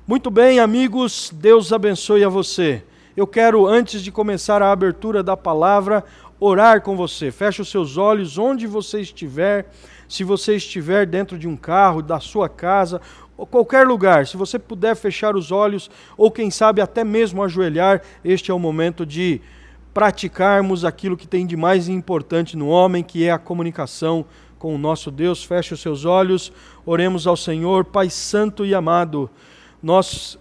Muito bem, amigos, Deus abençoe a você. Eu quero, antes de começar a abertura da palavra, orar com você. Feche os seus olhos onde você estiver. Se você estiver dentro de um carro, da sua casa, ou qualquer lugar, se você puder fechar os olhos, ou quem sabe até mesmo ajoelhar, este é o momento de praticarmos aquilo que tem de mais importante no homem, que é a comunicação com o nosso Deus. Feche os seus olhos, oremos ao Senhor. Pai santo e amado, nós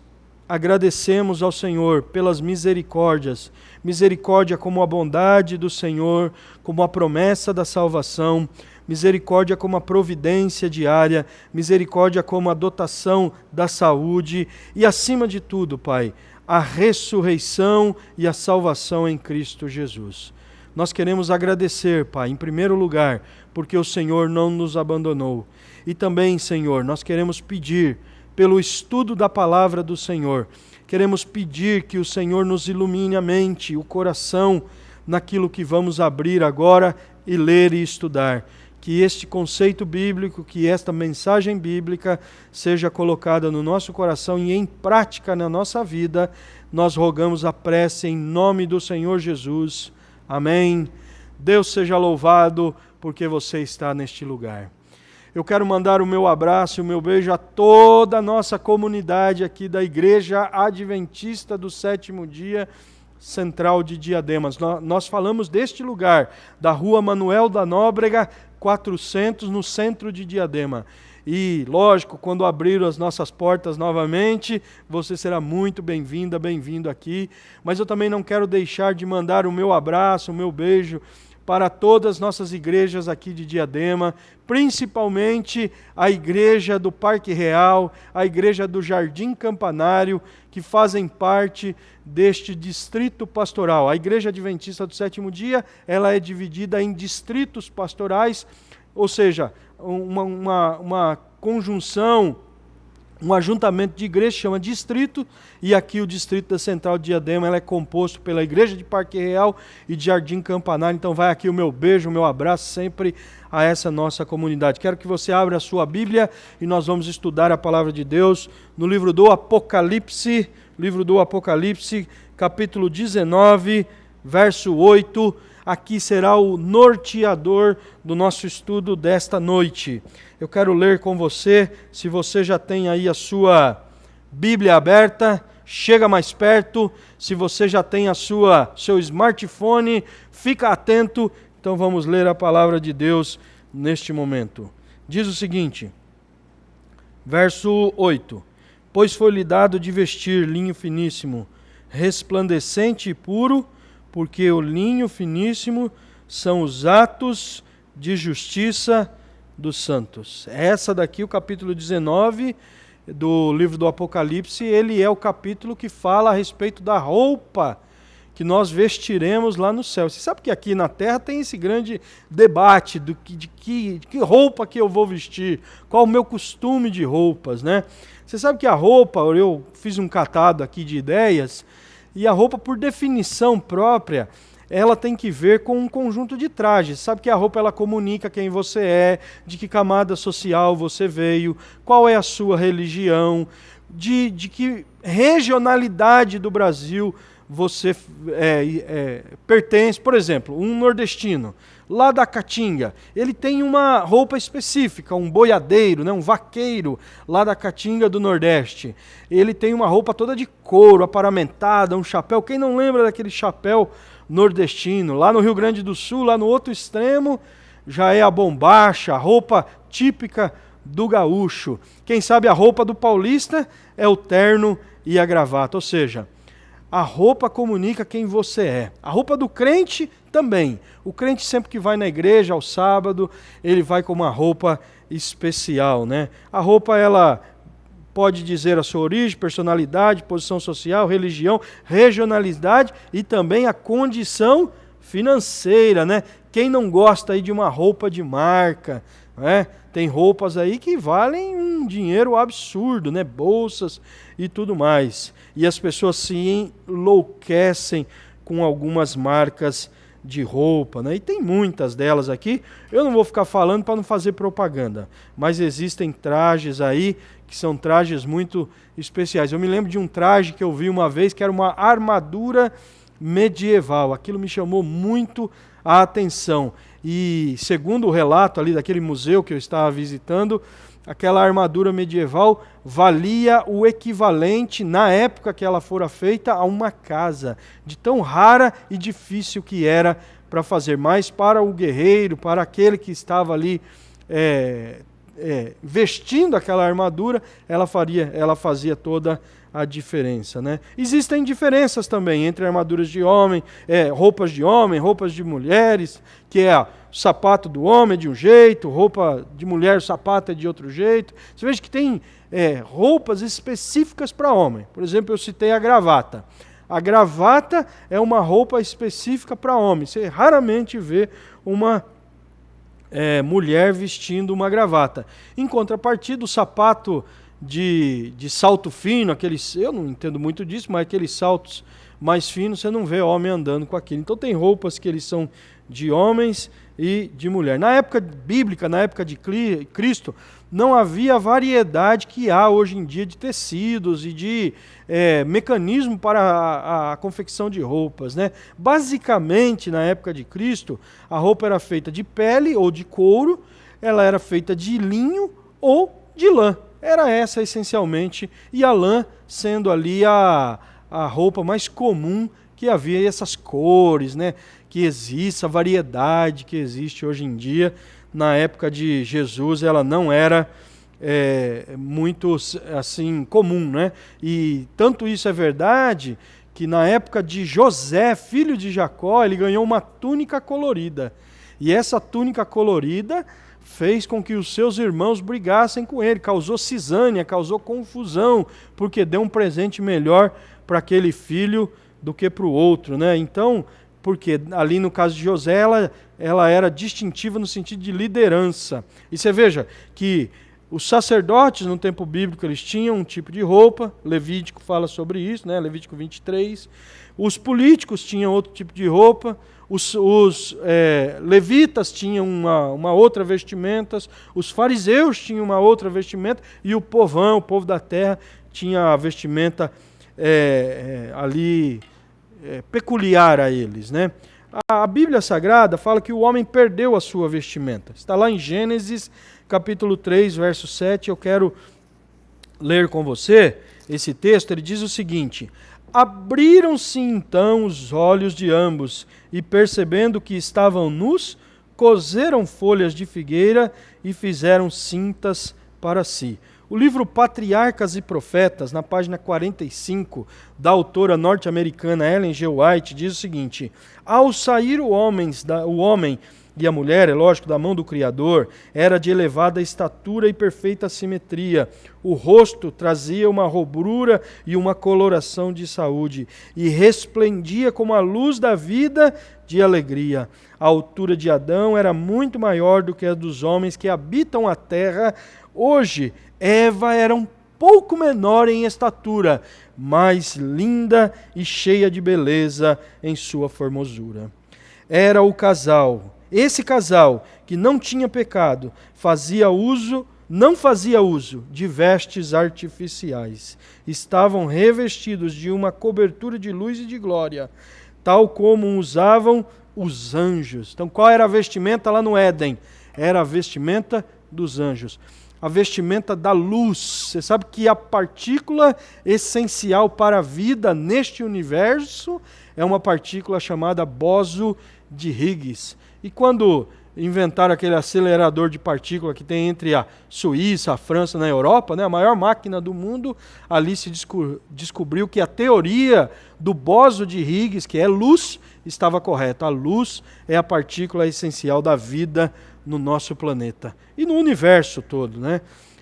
agradecemos ao Senhor pelas misericórdias, misericórdia como a bondade do Senhor, como a promessa da salvação, misericórdia como a providência diária, misericórdia como a dotação da saúde e, acima de tudo, Pai, a ressurreição e a salvação em Cristo Jesus. Nós queremos agradecer, Pai, em primeiro lugar, porque o Senhor não nos abandonou. E também, Senhor, nós queremos pedir pelo estudo da palavra do Senhor. Queremos pedir que o Senhor nos ilumine a mente, o coração, naquilo que vamos abrir agora e ler e estudar. Que este conceito bíblico, que esta mensagem bíblica seja colocada no nosso coração e em prática na nossa vida. Nós rogamos a prece em nome do Senhor Jesus. Amém. Deus seja louvado porque você está neste lugar. Eu quero mandar o meu abraço e o meu beijo a toda a nossa comunidade aqui da Igreja Adventista do Sétimo Dia Central de Diademas. Nós falamos deste lugar, da Rua Manuel da Nóbrega, 400, no centro de Diadema. E, lógico, quando abrir as nossas portas novamente, você será muito bem-vinda, bem-vindo aqui. Mas eu também não quero deixar de mandar o meu abraço, o meu beijo para todas as nossas igrejas aqui de Diadema, principalmente a igreja do Parque Real, a igreja do Jardim Campanário, que fazem parte deste distrito pastoral. A Igreja Adventista do Sétimo Dia, ela é dividida em distritos pastorais, ou seja, uma conjunção, um ajuntamento de igrejas chama distrito, e aqui o distrito da Central de Diadema ela é composto pela Igreja de Parque Real e de Jardim Campanário. Então vai aqui o meu beijo, o meu abraço sempre a essa nossa comunidade. Quero que você abra a sua Bíblia e nós vamos estudar a palavra de Deus no livro do Apocalipse, capítulo 19, verso 8. Aqui será o norteador do nosso estudo desta noite. Eu quero ler com você, se você já tem aí a sua Bíblia aberta, chega mais perto. Se você já tem seu smartphone, fica atento. Então vamos ler a palavra de Deus neste momento. Diz o seguinte, verso 8. Pois foi-lhe dado de vestir linho finíssimo, resplandecente e puro, porque o linho finíssimo são os atos de justiça dos santos. Essa daqui, o capítulo 19 do livro do Apocalipse, ele é o capítulo que fala a respeito da roupa que nós vestiremos lá no céu. Você sabe que aqui na terra tem esse grande debate de que roupa que eu vou vestir, qual o meu costume de roupas, né? Você sabe que a roupa, eu fiz um catado aqui de ideias, e a roupa, por definição própria, ela tem que ver com um conjunto de trajes. Sabe que a roupa ela comunica quem você é, de que camada social você veio, qual é a sua religião, de que regionalidade do Brasil você pertence. Por exemplo, um nordestino, lá da Caatinga, ele tem uma roupa específica, um boiadeiro, né, um vaqueiro, lá da Caatinga do Nordeste. Ele tem uma roupa toda de couro, aparamentada, um chapéu. Quem não lembra daquele chapéu nordestino? Lá no Rio Grande do Sul, lá no outro extremo, já é a bombacha, a roupa típica do gaúcho. Quem sabe a roupa do paulista é o terno e a gravata, ou seja, a roupa comunica quem você é. A roupa do crente também. O crente sempre que vai na igreja ao sábado, ele vai com uma roupa especial, né? A roupa, ela pode dizer a sua origem, personalidade, posição social, religião, regionalidade e também a condição financeira, né? Quem não gosta aí de uma roupa de marca, né? Tem roupas aí que valem um dinheiro absurdo, né? Bolsas e tudo mais. E as pessoas se enlouquecem com algumas marcas de roupa, né? E tem muitas delas aqui. Eu não vou ficar falando para não fazer propaganda, mas existem trajes aí que são trajes muito especiais. Eu me lembro de um traje que eu vi uma vez que era uma armadura medieval. Aquilo me chamou muito a atenção. E segundo o relato ali daquele museu que eu estava visitando, aquela armadura medieval valia o equivalente, na época que ela fora feita, a uma casa, de tão rara e difícil que era para fazer. Mas para o guerreiro, para aquele que estava ali vestindo aquela armadura, ela fazia toda a diferença, né? Existem diferenças também entre armaduras de homem, roupas de homem, roupas de mulheres, que é o sapato do homem é de um jeito, roupa de mulher, o sapato é de outro jeito. Você veja que tem roupas específicas para homem. Por exemplo, eu citei a gravata. A gravata é uma roupa específica para homem. Você raramente vê uma mulher vestindo uma gravata. Em contrapartida, o sapato de salto fino, eu não entendo muito disso, mas aqueles saltos mais finos, você não vê homem andando com aquilo. Então tem roupas que eles são de homens e de mulher. Na época bíblica, na época de Cristo, não havia a variedade que há hoje em dia de tecidos e de mecanismo para a confecção de roupas, né? Basicamente, na época de Cristo, a roupa era feita de pele ou de couro, ela era feita de linho ou de lã. Era essa essencialmente, e a lã sendo ali a roupa mais comum que havia, e essas cores, né, que existe, a variedade que existe hoje em dia. Na época de Jesus ela não era muito assim comum, né? E tanto isso é verdade que na época de José, filho de Jacó, ele ganhou uma túnica colorida. E essa túnica colorida fez com que os seus irmãos brigassem com ele, causou cisânia, causou confusão, porque deu um presente melhor para aquele filho do que para o outro, né? Então, porque ali no caso de José, ela era distintiva no sentido de liderança. E você veja que os sacerdotes no tempo bíblico, eles tinham um tipo de roupa, Levítico fala sobre isso, né? Levítico 23. Os políticos tinham outro tipo de roupa, os levitas tinham uma outra vestimenta, os fariseus tinham uma outra vestimenta, e o povão, o povo da terra, tinha a vestimenta ali peculiar a eles, né? A Bíblia Sagrada fala que o homem perdeu a sua vestimenta. Está lá em Gênesis, capítulo 3, verso 7. Eu quero ler com você esse texto. Ele diz o seguinte: abriram-se então os olhos de ambos, e percebendo que estavam nus, coseram folhas de figueira e fizeram cintas para si. O livro Patriarcas e Profetas, na página 45, da autora norte-americana Ellen G. White, diz o seguinte: ao sair o homem e a mulher, é lógico, da mão do Criador, era de elevada estatura e perfeita simetria. O rosto trazia uma rubrura e uma coloração de saúde, e resplendia como a luz da vida de alegria. A altura de Adão era muito maior do que a dos homens que habitam a terra. Hoje, Eva era um pouco menor em estatura, mas linda e cheia de beleza em sua formosura. Era o casal, esse casal que não tinha pecado, não fazia uso de vestes artificiais. Estavam revestidos de uma cobertura de luz e de glória, tal como usavam os anjos. Então, qual era a vestimenta lá no Éden? Era a vestimenta dos anjos. A vestimenta da luz. Você sabe que a partícula essencial para a vida neste universo é uma partícula chamada bóson de Higgs. E quando inventaram aquele acelerador de partícula que tem entre a Suíça, a França, na Europa, né, a maior máquina do mundo, ali se descobriu que a teoria do bóson de Higgs, que é luz, estava correta. A luz é a partícula essencial da vida no nosso planeta e no universo todo, né?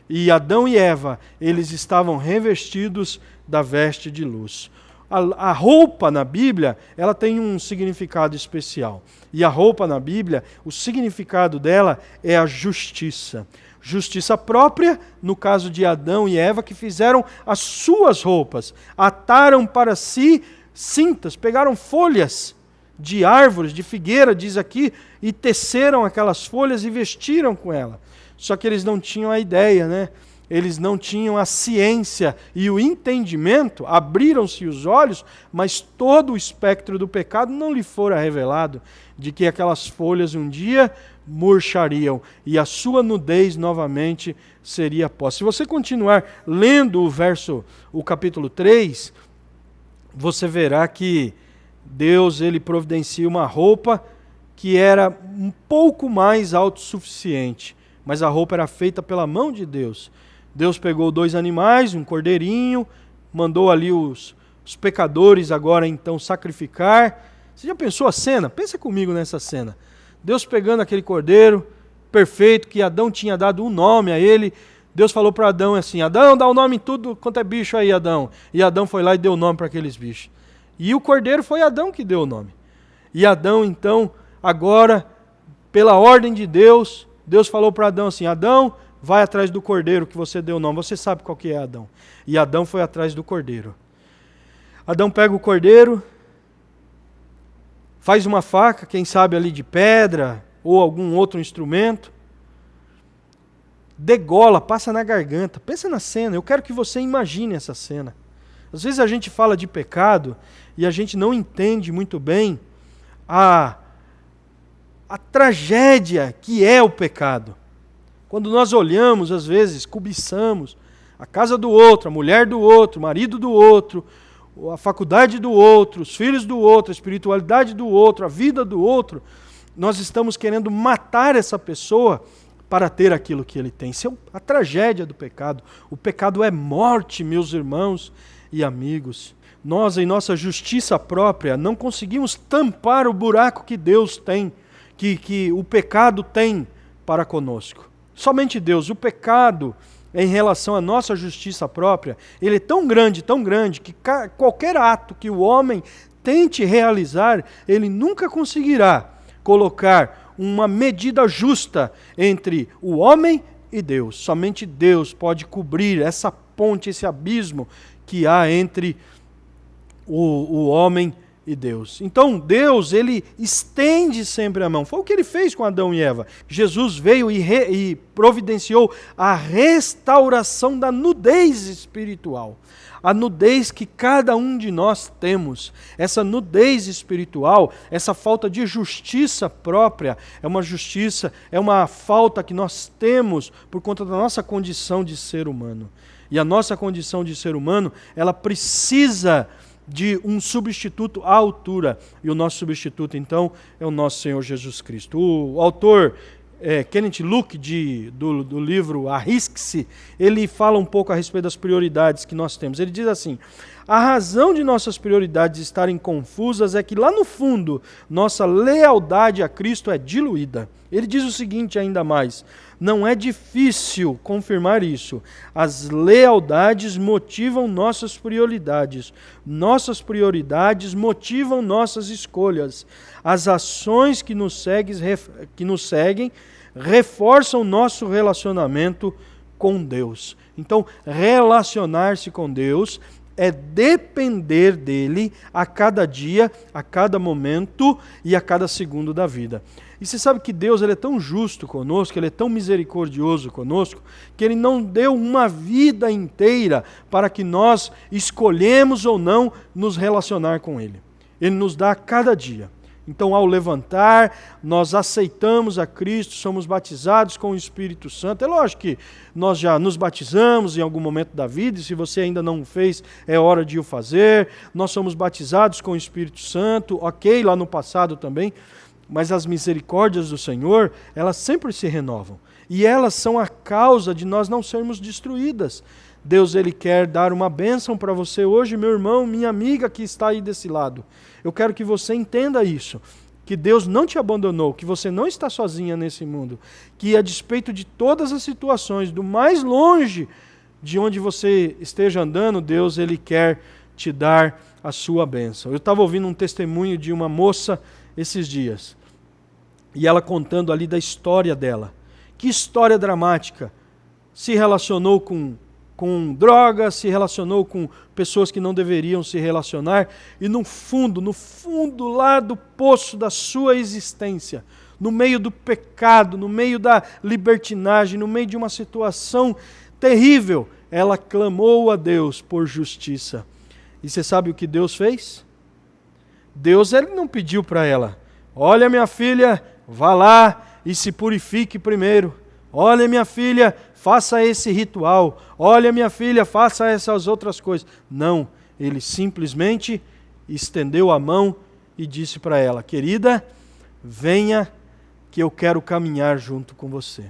E Adão e Eva, eles estavam revestidos da veste de luz. A roupa na Bíblia, ela tem um significado especial. E a roupa na Bíblia, o significado dela é a justiça. Justiça própria, no caso de Adão e Eva, que fizeram as suas roupas, ataram para si cintas, pegaram folhas de árvores, de figueira, diz aqui, e teceram aquelas folhas e vestiram com ela. Só que eles não tinham a ideia, né? Eles não tinham a ciência e o entendimento, abriram-se os olhos, mas todo o espectro do pecado não lhe fora revelado, de que aquelas folhas um dia murchariam e a sua nudez novamente seria posta. Se você continuar lendo o capítulo 3, você verá que Deus ele providencia uma roupa que era um pouco mais autossuficiente, mas a roupa era feita pela mão de Deus. Deus pegou 2 animais, um cordeirinho, mandou ali os pecadores agora então sacrificar. Você já pensou a cena? Pensa comigo nessa cena. Deus pegando aquele cordeiro perfeito, que Adão tinha dado um nome a ele. Deus falou para Adão assim: Adão, dá o nome em tudo quanto é bicho aí, Adão. E Adão foi lá e deu o nome para aqueles bichos. E o cordeiro foi Adão que deu o nome. E Adão então, agora, pela ordem de Deus, Deus falou para Adão assim: Adão, vai atrás do cordeiro que você deu o nome. Você sabe qual que é Adão. E Adão foi atrás do cordeiro. Adão pega o cordeiro, faz uma faca, quem sabe ali de pedra ou algum outro instrumento, degola, passa na garganta. Pensa na cena, eu quero que você imagine essa cena. Às vezes a gente fala de pecado e a gente não entende muito bem a tragédia que é o pecado. Quando nós olhamos, às vezes, cobiçamos a casa do outro, a mulher do outro, o marido do outro, a faculdade do outro, os filhos do outro, a espiritualidade do outro, a vida do outro, nós estamos querendo matar essa pessoa para ter aquilo que ele tem. Isso é a tragédia do pecado. O pecado é morte, meus irmãos e amigos. Nós, em nossa justiça própria, não conseguimos tampar o buraco que Deus tem, que o pecado tem para conosco. Somente Deus. O pecado, em relação à nossa justiça própria, ele é tão grande, que qualquer ato que o homem tente realizar, ele nunca conseguirá colocar uma medida justa entre o homem e Deus. Somente Deus pode cobrir essa ponte, esse abismo que há entre o homem e Deus. Então Deus, ele estende sempre a mão. Foi o que ele fez com Adão e Eva. Jesus veio e providenciou a restauração da nudez espiritual. A nudez que cada um de nós temos. Essa nudez espiritual, essa falta de justiça própria, é uma falta que nós temos por conta da nossa condição de ser humano. E a nossa condição de ser humano, ela precisa de um substituto à altura. E o nosso substituto, então, é o nosso Senhor Jesus Cristo. O autor Kenneth Luke, do livro Arrisque-se, ele fala um pouco a respeito das prioridades que nós temos. Ele diz assim: a razão de nossas prioridades estarem confusas é que lá no fundo, nossa lealdade a Cristo é diluída. Ele diz o seguinte ainda mais: não é difícil confirmar isso. As lealdades motivam nossas prioridades. Nossas prioridades motivam nossas escolhas. As ações que nos seguem reforçam nosso relacionamento com Deus. Então, relacionar-se com Deus é depender dele a cada dia, a cada momento e a cada segundo da vida. E você sabe que Deus, ele é tão justo conosco, ele é tão misericordioso conosco, que ele não deu uma vida inteira para que nós escolhemos ou não nos relacionar com ele. Ele nos dá a cada dia. Então, ao levantar, nós aceitamos a Cristo, somos batizados com o Espírito Santo. É lógico que nós já nos batizamos em algum momento da vida, e se você ainda não o fez, é hora de o fazer. Nós somos batizados com o Espírito Santo, ok, lá no passado também, mas as misericórdias do Senhor, elas sempre se renovam. E elas são a causa de nós não sermos destruídas. Deus, ele quer dar uma bênção para você hoje, meu irmão, minha amiga que está aí desse lado. Eu quero que você entenda isso, que Deus não te abandonou, que você não está sozinha nesse mundo, que a despeito de todas as situações, do mais longe de onde você esteja andando, Deus, ele quer te dar a sua bênção. Eu estava ouvindo um testemunho de uma moça esses dias, e ela contando ali da história dela. Que história dramática! Se relacionou com com drogas, se relacionou com pessoas que não deveriam se relacionar, e no fundo lá do poço da sua existência, no meio do pecado, no meio da libertinagem, no meio de uma situação terrível, ela clamou a Deus por justiça. E você sabe o que Deus fez? Deus ele não pediu para ela, olha minha filha, vá lá e se purifique primeiro. Olha minha filha, faça esse ritual. Olha minha filha, faça essas outras coisas. Não, ele simplesmente estendeu a mão e disse para ela, querida, venha que eu quero caminhar junto com você.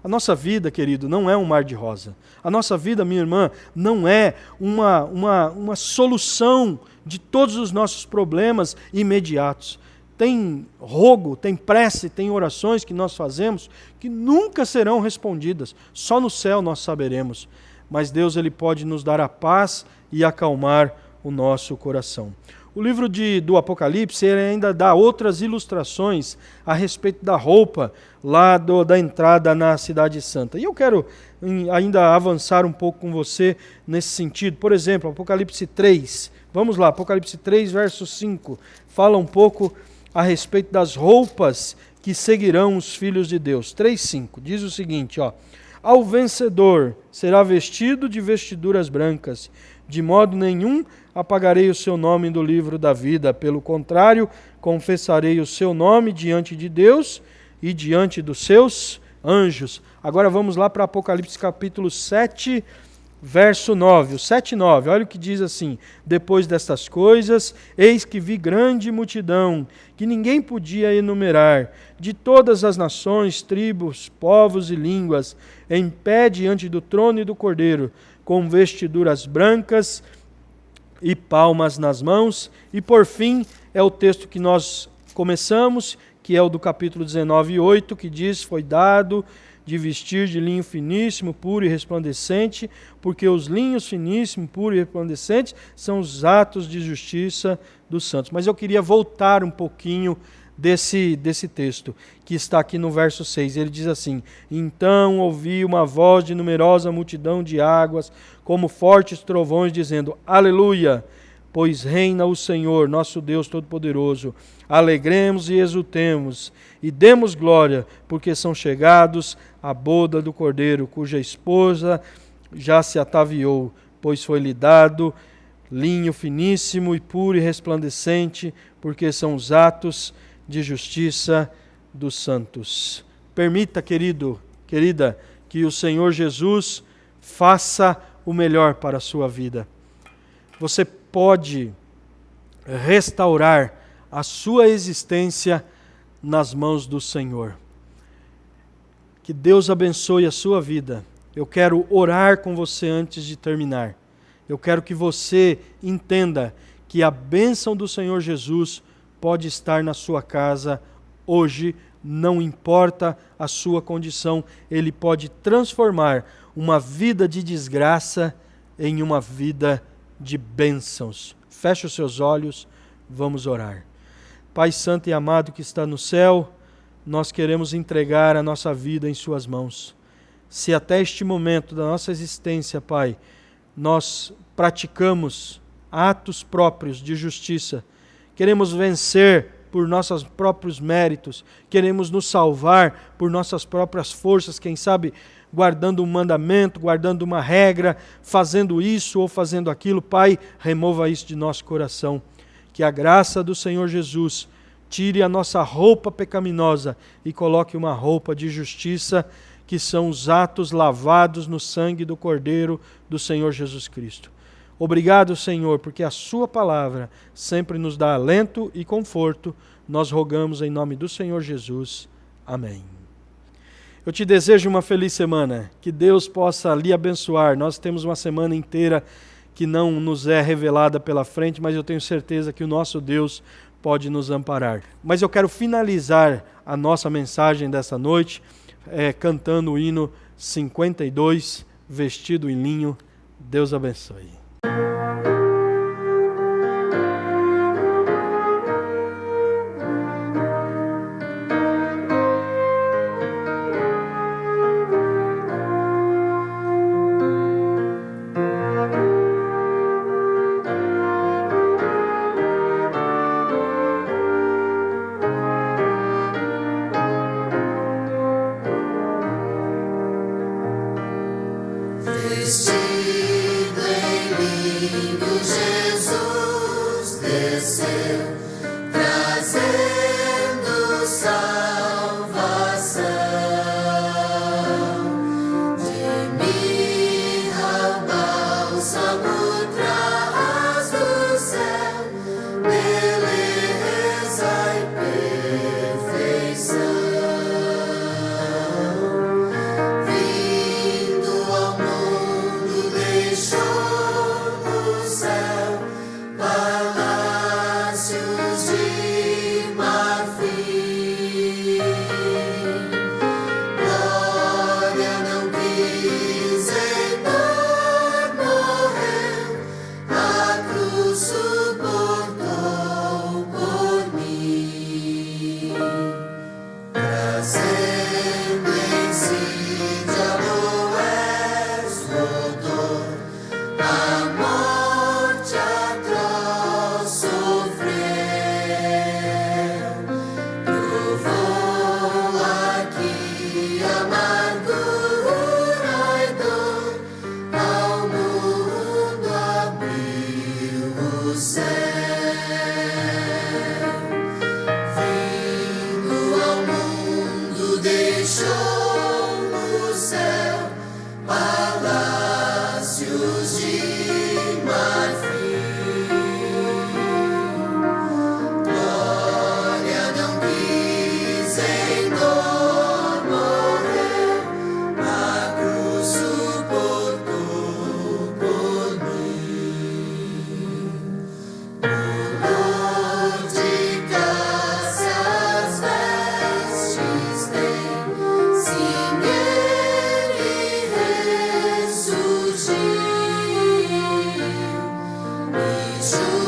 A nossa vida, querido, não é um mar de rosa. A nossa vida, minha irmã, não é uma solução de todos os nossos problemas imediatos. Tem rogo, tem prece, tem orações que nós fazemos que nunca serão respondidas. Só no céu nós saberemos. Mas Deus ele pode nos dar a paz e acalmar o nosso coração. O livro do Apocalipse ele ainda dá outras ilustrações a respeito da roupa lá da entrada na Cidade Santa. E eu quero ainda avançar um pouco com você nesse sentido. Por exemplo, Apocalipse 3. Vamos lá, Apocalipse 3, verso 5. Fala um pouco a respeito das roupas que seguirão os filhos de Deus. 3:5 diz o seguinte, ó: ao vencedor será vestido de vestiduras brancas, de modo nenhum apagarei o seu nome do livro da vida, pelo contrário, confessarei o seu nome diante de Deus e diante dos seus anjos. Agora vamos lá para Apocalipse capítulo 7, verso 9, o 7:9, olha o que diz assim: depois destas coisas, eis que vi grande multidão, que ninguém podia enumerar, de todas as nações, tribos, povos e línguas, em pé diante do trono e do Cordeiro, com vestiduras brancas e palmas nas mãos. E por fim, é o texto que nós começamos, que é o do capítulo 19:8, que diz, foi dado de vestir de linho finíssimo, puro e resplandecente, porque os linhos finíssimos, puros e resplandecentes são os atos de justiça dos santos. Mas eu queria voltar um pouquinho desse texto, que está aqui no verso 6. Ele diz assim: então ouvi uma voz de numerosa multidão de águas, como fortes trovões, dizendo, aleluia, pois reina o Senhor, nosso Deus Todo-Poderoso. Alegremos e exultemos, e demos glória, porque são chegados a boda do Cordeiro, cuja esposa já se ataviou, pois foi-lhe dado linho finíssimo e puro e resplandecente, porque são os atos de justiça dos santos. Permita, querido, querida, que o Senhor Jesus faça o melhor para a sua vida. Você pode restaurar a sua existência nas mãos do Senhor. Que Deus abençoe a sua vida. Eu quero orar com você antes de terminar. Eu quero que você entenda que a bênção do Senhor Jesus pode estar na sua casa hoje, não importa a sua condição, Ele pode transformar uma vida de desgraça em uma vida de bênçãos. Feche os seus olhos, vamos orar. Pai santo e amado que está no céu, nós queremos entregar a nossa vida em suas mãos. Se até este momento da nossa existência, Pai, nós praticamos atos próprios de justiça, queremos vencer por nossos próprios méritos, queremos nos salvar por nossas próprias forças, quem sabe guardando um mandamento, guardando uma regra, fazendo isso ou fazendo aquilo, Pai, remova isso de nosso coração. Que a graça do Senhor Jesus tire a nossa roupa pecaminosa e coloque uma roupa de justiça, que são os atos lavados no sangue do Cordeiro do Senhor Jesus Cristo. Obrigado, Senhor, porque a sua palavra sempre nos dá alento e conforto. Nós rogamos em nome do Senhor Jesus. Amém. Eu te desejo uma feliz semana, que Deus possa lhe abençoar. Nós temos uma semana inteira que não nos é revelada pela frente, mas eu tenho certeza que o nosso Deus pode nos amparar. Mas eu quero finalizar a nossa mensagem dessa noite cantando o hino 52, Vestido em Linho. Deus abençoe. Sua